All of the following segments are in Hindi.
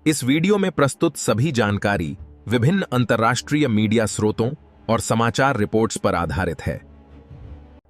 इस वीडियो में प्रस्तुत सभी जानकारी विभिन्न अंतर्राष्ट्रीय मीडिया स्रोतों और समाचार रिपोर्ट्स पर आधारित है।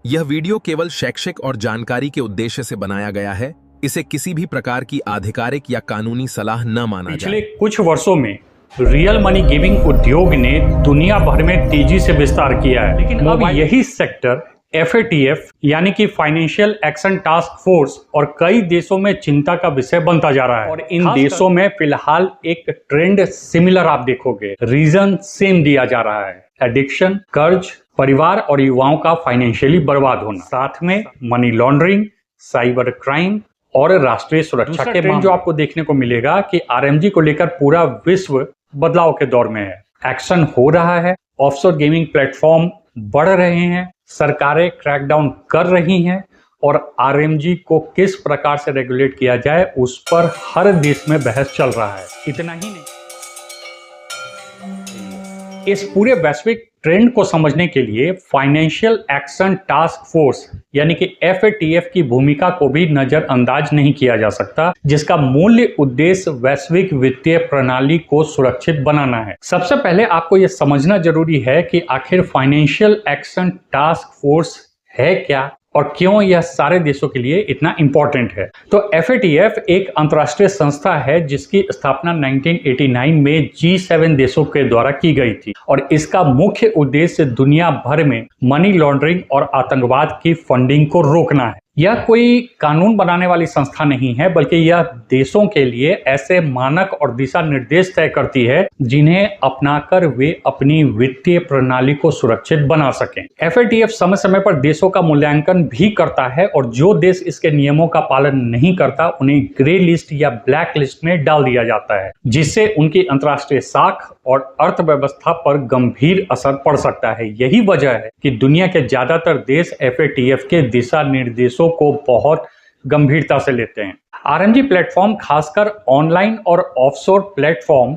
यह वीडियो केवल शैक्षिक और जानकारी के उद्देश्य से बनाया गया है। इसे किसी भी प्रकार की आधिकारिक या कानूनी सलाह न माना जाए। पिछले कुछ वर्षों में रियल मनी गेमिंग उद्योग ने दुनिया भर में तेजी से विस्तार किया है, लेकिन अब यही सेक्टर FATF यानी कि फाइनेंशियल एक्शन टास्क फोर्स और कई देशों में चिंता का विषय बनता जा रहा है। और इन देशों में फिलहाल एक ट्रेंड सिमिलर आप देखोगे, रीजन सेम दिया जा रहा है, एडिक्शन, कर्ज, परिवार और युवाओं का फाइनेंशियली बर्बाद होना, साथ में मनी लॉन्ड्रिंग, साइबर क्राइम और राष्ट्रीय सुरक्षा के ट्रेंड जो आपको देखने को मिलेगा कि RMG को लेकर पूरा विश्व बदलाव के दौर में है। एक्शन हो रहा है, ऑफशोर गेमिंग प्लेटफॉर्म बढ़ रहे हैं, सरकारें क्रैकडाउन कर रही हैं और RMG को किस प्रकार से रेगुलेट किया जाए उस पर हर देश में बहस चल रहा है। इतना ही नहीं, इस पूरे वैश्विक ट्रेंड को समझने के लिए फाइनेंशियल एक्शन टास्क फोर्स यानी कि FATF की भूमिका को भी नजरअंदाज नहीं किया जा सकता, जिसका मूल उद्देश्य वैश्विक वित्तीय प्रणाली को सुरक्षित बनाना है। सबसे पहले आपको यह समझना जरूरी है कि आखिर फाइनेंशियल एक्शन टास्क फोर्स है क्या और क्यों यह सारे देशों के लिए इतना इंपॉर्टेंट है। तो FATF एक अंतर्राष्ट्रीय संस्था है जिसकी स्थापना 1989 में G7 देशों के द्वारा की गई थी और इसका मुख्य उद्देश्य दुनिया भर में मनी लॉन्ड्रिंग और आतंकवाद की फंडिंग को रोकना है। यह कोई कानून बनाने वाली संस्था नहीं है, बल्कि यह देशों के लिए ऐसे मानक और दिशा निर्देश तय करती है जिन्हें अपनाकर वे अपनी वित्तीय प्रणाली को सुरक्षित बना सकें। FATF समय समय पर देशों का मूल्यांकन भी करता है और जो देश इसके नियमों का पालन नहीं करता उन्हें ग्रे लिस्ट या ब्लैक लिस्ट में डाल दिया जाता है, जिससे उनकी अंतर्राष्ट्रीय साख और अर्थव्यवस्था पर गंभीर असर पड़ सकता है। यही वजह है कि दुनिया के ज्यादातर देश FATF के दिशा निर्देशों को बहुत गंभीरता से लेते हैं। RMG प्लेटफॉर्म, खासकर ऑनलाइन और ऑफशोर प्लेटफॉर्म,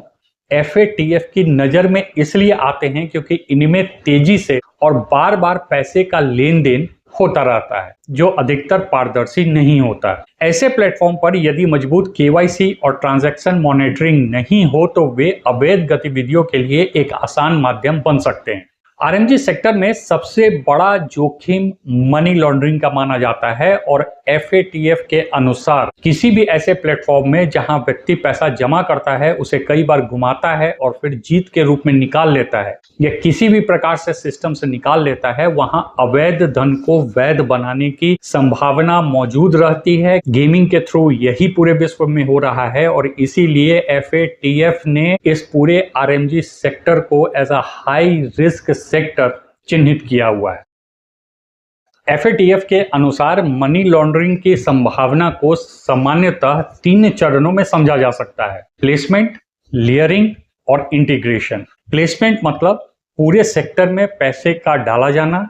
FATF की नजर में इसलिए आते हैं क्योंकि इनमें तेजी से और बार बार पैसे का लेन देन होता रहता है जो अधिकतर पारदर्शी नहीं होता। ऐसे प्लेटफॉर्म पर यदि मजबूत KYC और ट्रांजैक्शन मॉनिटरिंग नहीं हो तो वे अवैध गतिविधियों के लिए एक आसान माध्यम बन सकते हैं। RMG सेक्टर में सबसे बड़ा जोखिम मनी लॉन्ड्रिंग का माना जाता है और FATF के अनुसार किसी भी ऐसे प्लेटफॉर्म में जहां व्यक्ति पैसा जमा करता है, उसे कई बार घुमाता है और फिर जीत के रूप में निकाल लेता है या किसी भी प्रकार से सिस्टम से निकाल लेता है, वहां अवैध धन को वैध बनाने की संभावना मौजूद रहती है। गेमिंग के थ्रू यही पूरे विश्व में हो रहा है और इसीलिए FATF ने इस पूरे RMG सेक्टर को as a high risk sector चिन्हित किया हुआ है। FATF के अनुसार मनी लॉन्ड्रिंग की संभावना को सामान्यतः 3 चरणों में समझा जा सकता है: प्लेसमेंट, लेयरिंग और इंटीग्रेशन। प्लेसमेंट मतलब पूरे सेक्टर में पैसे का डाला जाना,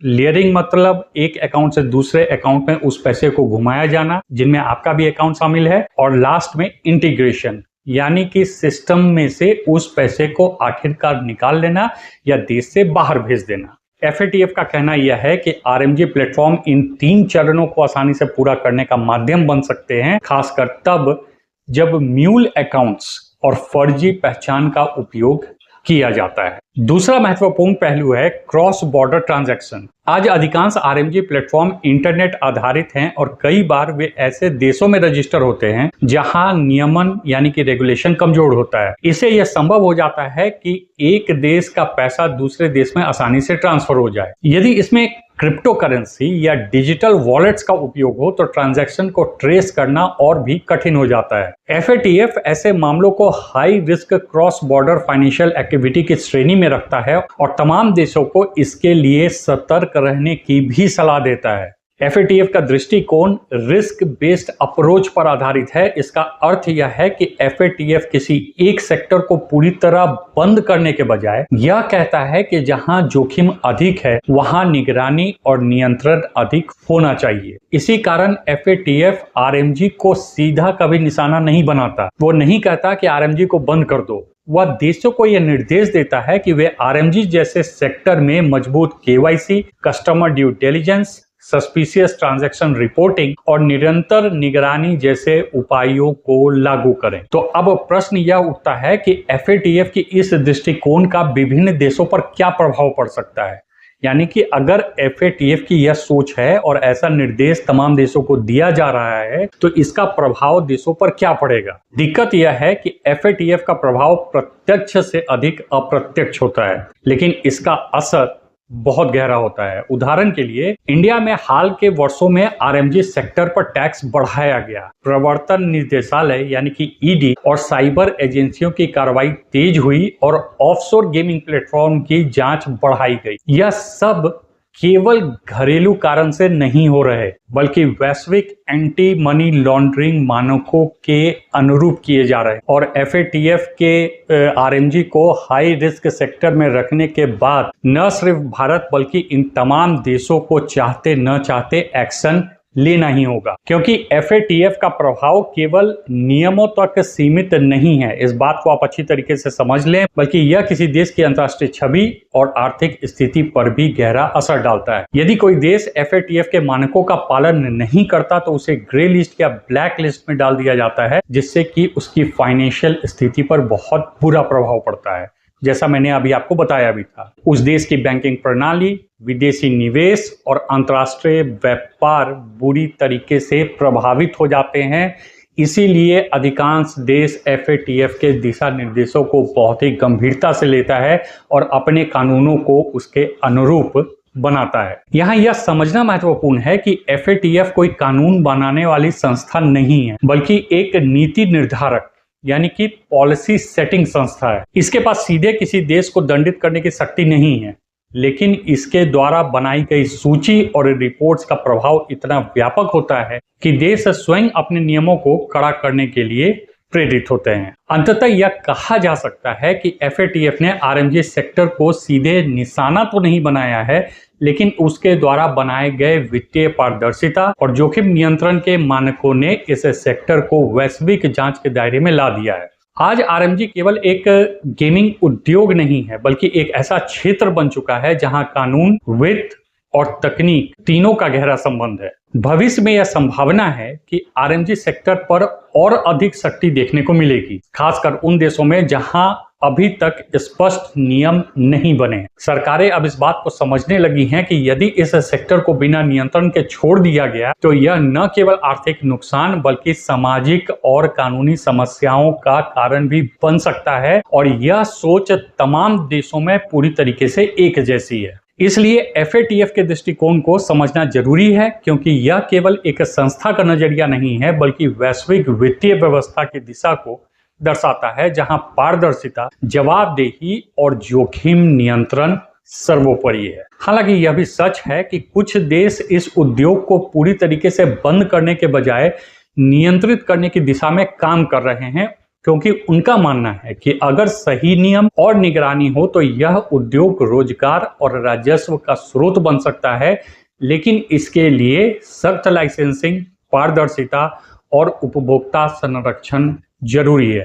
लेयरिंग मतलब एक अकाउंट से दूसरे अकाउंट में उस पैसे को घुमाया जाना जिनमें आपका भी अकाउंट शामिल है, और लास्ट में इंटीग्रेशन यानी कि सिस्टम में से उस पैसे को आखिरकार निकाल लेना या देश से बाहर भेज देना। FATF का कहना यह है कि RMG प्लेटफॉर्म इन 3 चरणों को आसानी से पूरा करने का माध्यम बन सकते हैं, खासकर तब जब म्यूल अकाउंट्स और फर्जी पहचान का उपयोग किया जाता है। दूसरा महत्वपूर्ण पहलू है क्रॉस बॉर्डर ट्रांजैक्शन। आज अधिकांश RMG प्लेटफॉर्म इंटरनेट आधारित हैं और कई बार वे ऐसे देशों में रजिस्टर होते हैं जहां नियमन यानी कि रेगुलेशन कमजोर होता है। इससे यह संभव हो जाता है कि एक देश का पैसा दूसरे देश में आसानी से ट्रांसफर हो जाए। यदि इसमें क्रिप्टो करेंसी या डिजिटल वॉलेट्स का उपयोग हो तो ट्रांजैक्शन को ट्रेस करना और भी कठिन हो जाता है। FATF ऐसे मामलों को high risk cross border financial activity की श्रेणी में रखता है और तमाम देशों को इसके लिए सतर्क रहने की भी सलाह देता है। FATF का दृष्टिकोण रिस्क बेस्ड अप्रोच पर आधारित है। इसका अर्थ यह है कि FATF किसी एक सेक्टर को पूरी तरह बंद करने के बजाय यह कहता है कि जहां जोखिम अधिक है वहां निगरानी और नियंत्रण अधिक होना चाहिए। इसी कारण FATF RMG को सीधा कभी निशाना नहीं बनाता। वो नहीं कहता कि RMG को बंद कर दो, वह देशों को यह निर्देश देता है कि वे RMG जैसे सेक्टर में मजबूत KYC, customer due diligence, suspicious transaction reporting और निरंतर निगरानी जैसे उपायों को लागू करें। तो अब प्रश्न यह उठता है कि FATF की इस दृष्टिकोण का विभिन्न देशों पर क्या प्रभाव पड़ सकता है। यानी कि अगर FATF की यह सोच है और ऐसा निर्देश तमाम देशों को दिया जा रहा है तो इसका प्रभाव देशों पर क्या पड़ेगा। दिक्कत यह है कि FATF का प्रभाव प्रत्यक्ष से अधिक अप्रत्यक्ष होता है, लेकिन इसका असर बहुत गहरा होता है। उदाहरण के लिए इंडिया में हाल के वर्षों में RMG सेक्टर पर टैक्स बढ़ाया गया, प्रवर्तन निदेशालय यानी कि ED और साइबर एजेंसियों की कार्रवाई तेज हुई और ऑफशोर गेमिंग प्लेटफॉर्म की जांच बढ़ाई गई। यह सब केवल घरेलू कारण से नहीं हो रहे बल्कि वैश्विक एंटी मनी लॉन्ड्रिंग मानकों के अनुरूप किए जा रहे हैं। और FATF के RMG को हाई रिस्क सेक्टर में रखने के बाद न सिर्फ भारत बल्कि इन तमाम देशों को चाहते न चाहते एक्शन लेना ही होगा, क्योंकि FATF का प्रभाव केवल नियमों तक सीमित नहीं है, इस बात को आप अच्छी तरीके से समझ लें, बल्कि यह किसी देश की अंतर्राष्ट्रीय छवि और आर्थिक स्थिति पर भी गहरा असर डालता है। यदि कोई देश FATF के मानकों का पालन नहीं करता तो उसे ग्रे लिस्ट या ब्लैक लिस्ट में डाल दिया जाता है, जिससे कि उसकी फाइनेंशियल स्थिति पर बहुत बुरा प्रभाव पड़ता है। जैसा मैंने अभी आपको बताया भी था, उस देश की बैंकिंग प्रणाली, विदेशी निवेश और अंतर्राष्ट्रीय व्यापार बुरी तरीके से प्रभावित हो जाते हैं। इसीलिए अधिकांश देश FATF के दिशा निर्देशों को बहुत ही गंभीरता से लेता है और अपने कानूनों को उसके अनुरूप बनाता है। यहाँ यह समझना महत्वपूर्ण है कि FATF कोई कानून बनाने वाली संस्था नहीं है, बल्कि एक नीति निर्धारक यानी कि पॉलिसी सेटिंग संस्था है। इसके पास सीधे किसी देश को दंडित करने की शक्ति नहीं है, लेकिन इसके द्वारा बनाई गई सूची और रिपोर्ट्स का प्रभाव इतना व्यापक होता है कि देश स्वयं अपने नियमों को कड़ा करने के लिए प्रेरित होते हैं। अंततः यह कहा जा सकता है कि FATF ने RMG सेक्टर को सीधे निशाना तो नहीं बनाया है, लेकिन उसके द्वारा बनाए गए वित्तीय पारदर्शिता और जोखिम नियंत्रण के मानकों ने इस सेक्टर को वैश्विक जांच के दायरे में ला दिया है। आज RMG केवल एक गेमिंग उद्योग नहीं है, बल्कि एक ऐसा क्षेत्र बन चुका है जहां कानून, वित्त और तकनीक तीनों का गहरा संबंध है। भविष्य में यह संभावना है कि RMG सेक्टर पर और अधिक शक्ति देखने को मिलेगी, खासकर उन देशों में जहां अभी तक स्पष्ट नियम नहीं बने। सरकारें अब इस बात को समझने लगी हैं कि यदि इस सेक्टर को बिना नियंत्रण के छोड़ दिया गया तो यह न केवल आर्थिक नुकसान बल्कि सामाजिक और कानूनी समस्याओं का कारण भी बन सकता है, और यह सोच तमाम देशों में पूरी तरीके से एक जैसी है। इसलिए FATF के दृष्टिकोण को समझना जरूरी है, क्योंकि यह केवल एक संस्था का नजरिया नहीं है बल्कि वैश्विक वित्तीय व्यवस्था की दिशा को दर्शाता है, जहां पारदर्शिता, जवाबदेही और जोखिम नियंत्रण सर्वोपरि है। हालांकि यह भी सच है कि कुछ देश इस उद्योग को पूरी तरीके से बंद करने के बजाय नियंत्रित करने की दिशा में काम कर रहे हैं, क्योंकि उनका मानना है कि अगर सही नियम और निगरानी हो तो यह उद्योग रोजगार और राजस्व का स्रोत बन सकता है, लेकिन इसके लिए सख्त लाइसेंसिंग, पारदर्शिता और उपभोक्ता संरक्षण जरूरी है।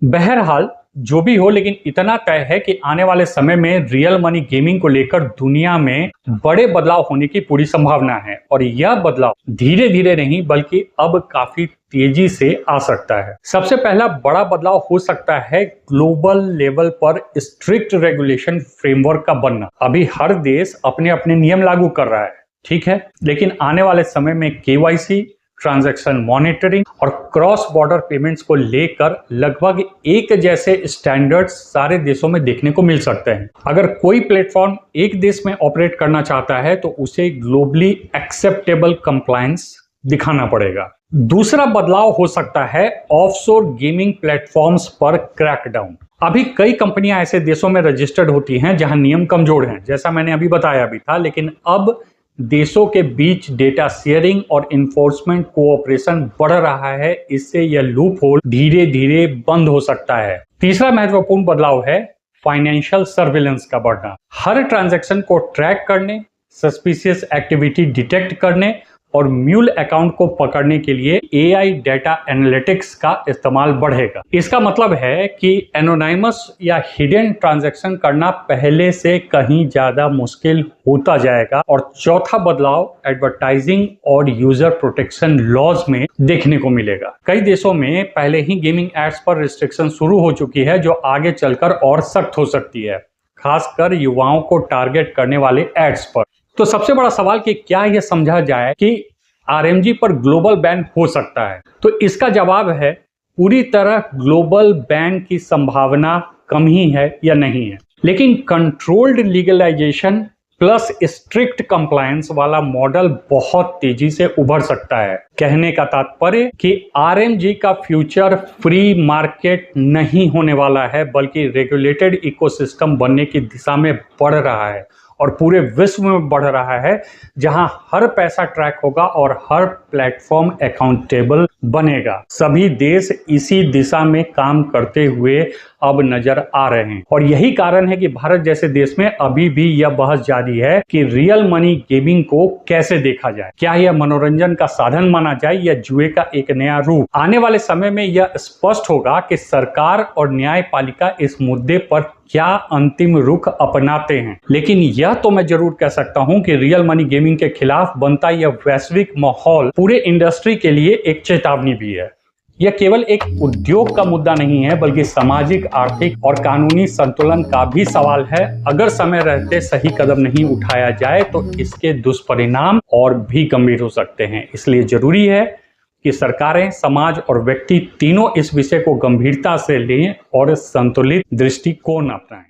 बहरहाल जो भी हो, लेकिन इतना तय है कि आने वाले समय में रियल मनी गेमिंग को लेकर दुनिया में बड़े बदलाव होने की पूरी संभावना है, और यह बदलाव धीरे धीरे नहीं बल्कि अब काफी तेजी से आ सकता है। सबसे पहला बड़ा बदलाव हो सकता है ग्लोबल लेवल पर स्ट्रिक्ट रेगुलेशन फ्रेमवर्क का बनना। अभी हर देश अपने अपने नियम लागू कर रहा है, ठीक है, लेकिन आने वाले समय में KYC, ट्रांजैक्शन मॉनिटरिंग और क्रॉस बॉर्डर पेमेंट्स को लेकर लगभग एक जैसे स्टैंडर्ड्स सारे देशों में देखने को मिल सकते हैं। अगर कोई प्लेटफॉर्म एक देश में ऑपरेट करना चाहता है तो उसे ग्लोबली एक्सेप्टेबल कंप्लायंस दिखाना पड़ेगा। दूसरा बदलाव हो सकता है ऑफशोर गेमिंग प्लेटफॉर्म्स पर क्रैकडाउन। अभी कई कंपनियां ऐसे देशों में रजिस्टर्ड होती हैं जहां नियम कमजोर हैं, जैसा मैंने अभी बताया भी था, लेकिन अब देशों के बीच डेटा शेयरिंग और इन्फोर्समेंट कोऑपरेशन बढ़ रहा है। इससे यह लूप होल धीरे धीरे बंद हो सकता है। तीसरा महत्वपूर्ण बदलाव है फाइनेंशियल सर्विलेंस का बढ़ना। हर ट्रांजैक्शन को ट्रैक करने, सस्पिशियस एक्टिविटी डिटेक्ट करने और म्यूल अकाउंट को पकड़ने के लिए AI डेटा एनालिटिक्स का इस्तेमाल बढ़ेगा। इसका मतलब है कि एनोनिमस या हिडन ट्रांजैक्शन करना पहले से कहीं ज्यादा मुश्किल होता जाएगा। और चौथा बदलाव एडवर्टाइजिंग और यूजर प्रोटेक्शन लॉज में देखने को मिलेगा। कई देशों में पहले ही गेमिंग एड्स पर रिस्ट्रिक्शन शुरू हो चुकी है, जो आगे चलकर और सख्त हो सकती है, खासकर युवाओं को टारगेट करने वाले एड्स पर। तो सबसे बड़ा सवाल कि क्या यह समझा जाए कि RMG पर ग्लोबल बैन हो सकता है? तो इसका जवाब है पूरी तरह ग्लोबल बैन की संभावना कम ही है या नहीं है, लेकिन controlled legalisation plus strict compliance वाला मॉडल बहुत तेजी से उभर सकता है। कहने का तात्पर्य कि RMG का फ्यूचर फ्री मार्केट नहीं होने वाला है, बल्कि रेगुलेटेड इकोसिस्टम बनने की दिशा में बढ़ रहा है और पूरे विश्व में बढ़ रहा है, जहां हर पैसा ट्रैक होगा और हर प्लेटफॉर्म अकाउंटेबल बनेगा। सभी देश इसी दिशा में काम करते हुए अब नजर आ रहे हैं और यही कारण है कि भारत जैसे देश में अभी भी यह बहस जारी है कि रियल मनी गेमिंग को कैसे देखा जाए। क्या यह मनोरंजन का साधन माना जाए या जुए का एक नया रूप? आने वाले समय में यह स्पष्ट होगा कि सरकार और न्यायपालिका इस मुद्दे पर क्या अंतिम रुख अपनाते हैं। लेकिन यह तो मैं जरूर कह सकता हूं कि रियल मनी गेमिंग के खिलाफ बनता यह वैश्विक माहौल पूरे इंडस्ट्री के लिए एक चेतावनी भी है। यह केवल एक उद्योग का मुद्दा नहीं है, बल्कि सामाजिक, आर्थिक और कानूनी संतुलन का भी सवाल है। अगर समय रहते सही कदम नहीं उठाया जाए तो इसके दुष्परिणाम और भी गंभीर हो सकते हैं। इसलिए जरूरी है कि सरकारें, समाज और व्यक्ति तीनों इस विषय को गंभीरता से लें और संतुलित दृष्टिकोण अपनाएं।